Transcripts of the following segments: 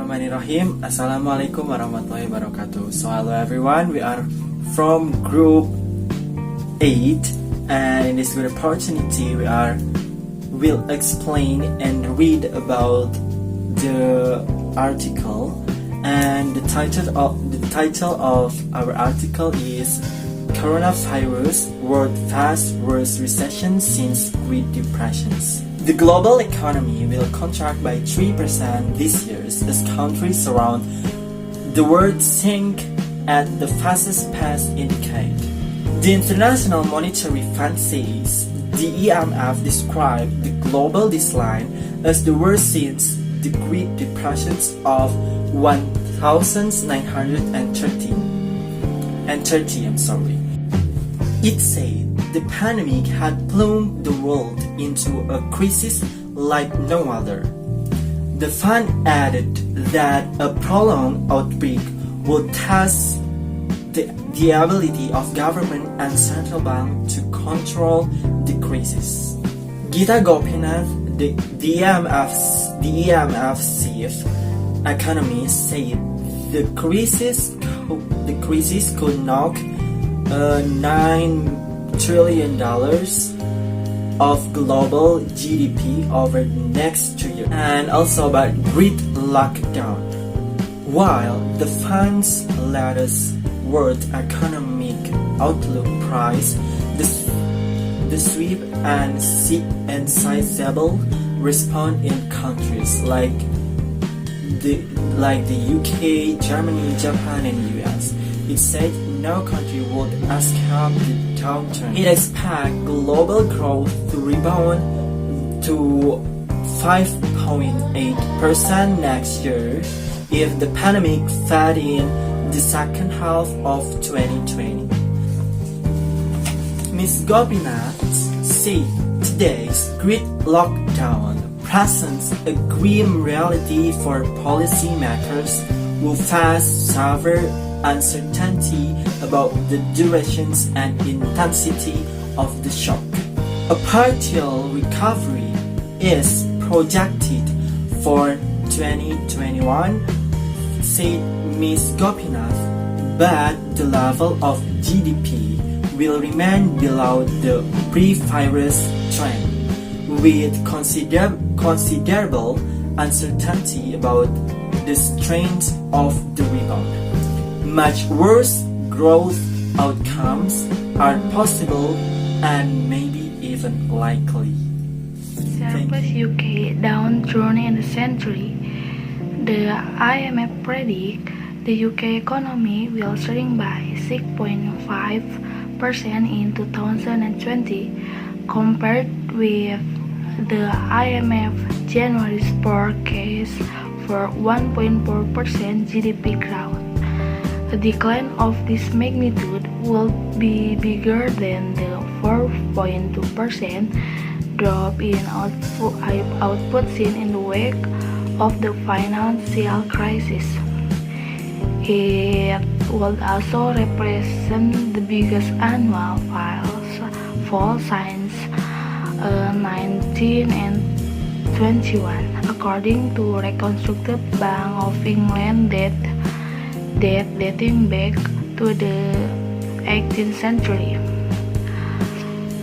Bismillahirrahmanirrahim. Assalamualaikum warahmatullahi wabarakatuh. So hello everyone, we are from group 8, and in this good opportunity will explain and read about the article, and the title of our article is Coronavirus World Fast Worst Recession Since Great Depressions. The global economy will contract by 3% this year as countries around the world sink at the fastest pace in a decade. The International Monetary Fund says the IMF described the global decline as the worst since the Great Depressions of 1930. It said the pandemic had plunged the world into a crisis like no other. The fund added that a prolonged outbreak would test the ability of government and central bank to control the crisis. Gita Gopinath, the IMF's chief economist, said the crisis could knock $9 trillion of global GDP over the next 2 years, and also about great lockdown. While the fund's latest World Economic Outlook price the swift and sizable response in countries like the UK, Germany, Japan, and US. It said no country would escape the downturn. It expects global growth to rebound to 5.8% next year if the pandemic fed in the second half of 2020. Ms. Gopinath said today's great lockdown presents a grim reality for policymakers who face severe uncertainty about the durations and intensity of the shock. A partial recovery is projected for 2021, said Ms. Gopinath, but the level of GDP will remain below the pre-virus trend, with considerable uncertainty about the strength of the rebound. Much worse growth outcomes are possible and maybe even likely. Surplus UK downturn in the century. The IMF predicts the UK economy will shrink by 6.5% in 2020 compared with the IMF January's forecast for 1.4% GDP growth. A decline of this magnitude will be bigger than the 4.2% drop in output seen in the wake of the financial crisis. It will also represent the biggest annual fall since 19 and 21, according to Reconstructed Bank of England data dating back to the 18th century.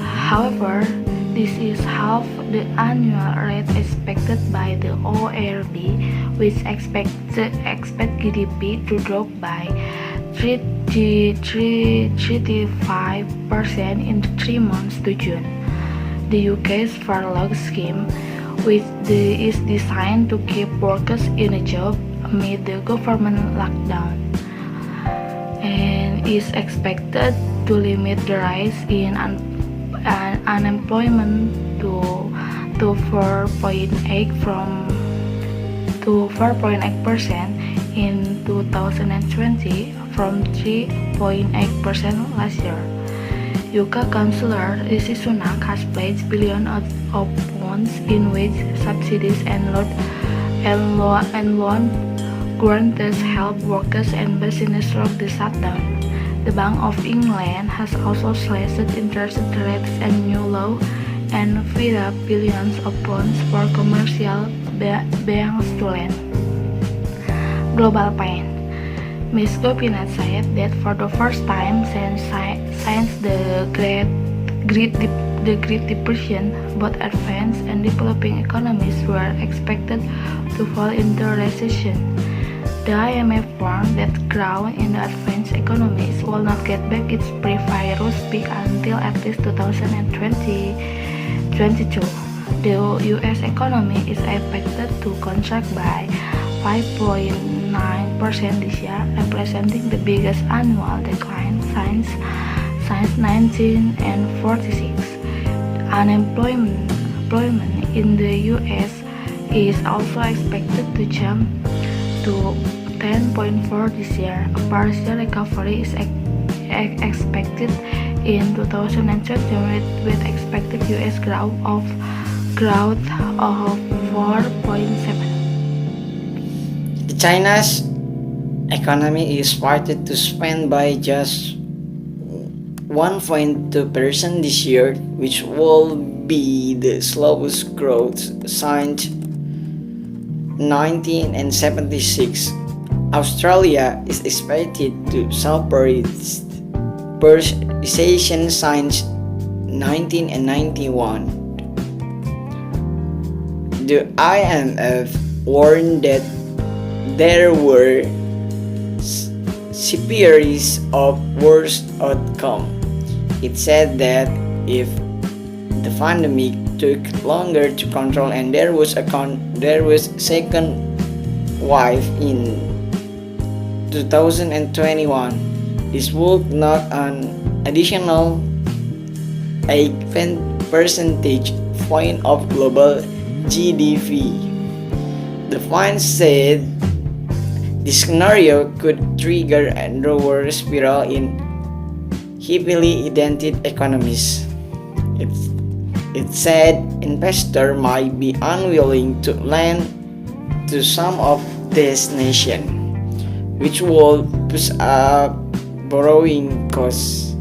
However, this is half the annual rate expected by the OECD, which expects GDP to drop by 35% in the 3 months to June. The UK's furlough scheme, which is designed to keep workers in a job amid the government lockdown, and is expected to limit the rise in unemployment to 4.8% in 2020 from 3.8% last year. UK Chancellor Rishi Sunak has pledged billions of pounds in wage subsidies and loan grants help workers and businesses through the shutdown. The Bank of England has also slashed interest rates and new law and freed up billions of pounds for commercial banks to lend. global pain. Ms. Gopinath said that for the first time since the Great Depression, both advanced and developing economies were expected to fall into recession. The IMF warned that growth in the advanced economies will not get back its pre-virus peak until at least 2022. The US economy is expected to contract by 5.9% this year, representing the biggest annual decline since 1946. Unemployment in the US is also expected to jump to 10.4% this year. A partial recovery is expected in 2020 with expected US growth of 4.7%. China's economy is expected to spend by just 1.2% this year, which will be the slowest growth since 1976. Australia is expected to suffer its first recession since 1991. The IMF warned that there were series of worst outcomes. It said that if the pandemic took longer to control and there was second wave in 2021, this would knock an additional 8 percentage point of global GDP. The fund said this scenario could trigger a downward spiral in heavily indebted economies. It said investors might be unwilling to lend to some of these nations, which will push up borrowing costs.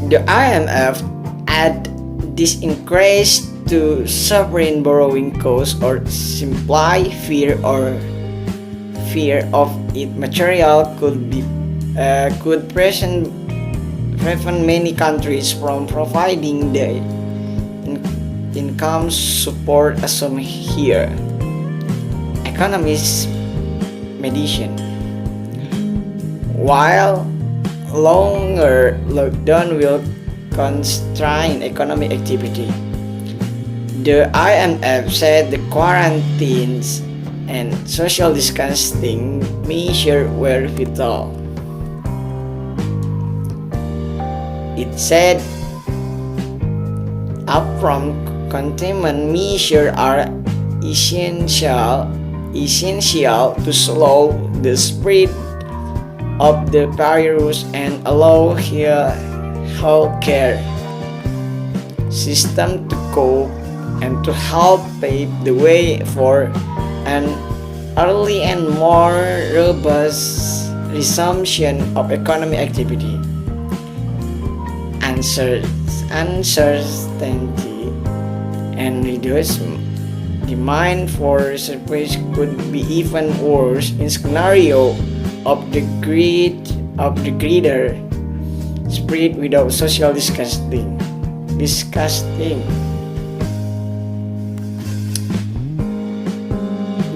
The IMF added this increase to sovereign borrowing costs or simply fear of its material could prevent many countries from providing the income support assumed here. Economists mediation. While longer lockdown will constrain economic activity, the IMF said the quarantines and social distancing measures were vital. It said upfront containment measures are essential to slow the spread of the virus and allow healthcare system to cope and to help pave the way for an early and more robust resumption of economic activity. Uncertainty and reduced demand for services could be even worse in scenario of the greater spread without social distancing.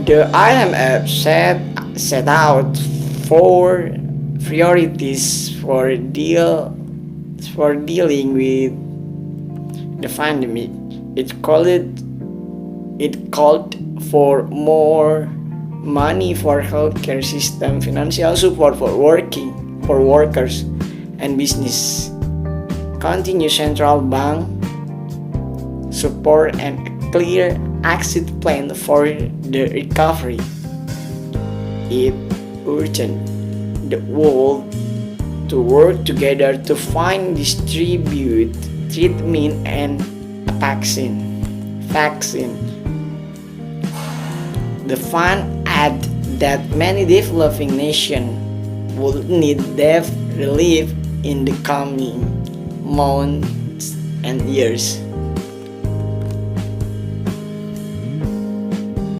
The IMF set out 4 priorities for dealing with the pandemic. It called for more money for healthcare system, financial support for workers and business, continued central bank support, and a clear exit plan for the recovery. It urged the world to work together to find, distribute, treatment, and a vaccine. The fund added that many developing nations will need debt relief in the coming months and years.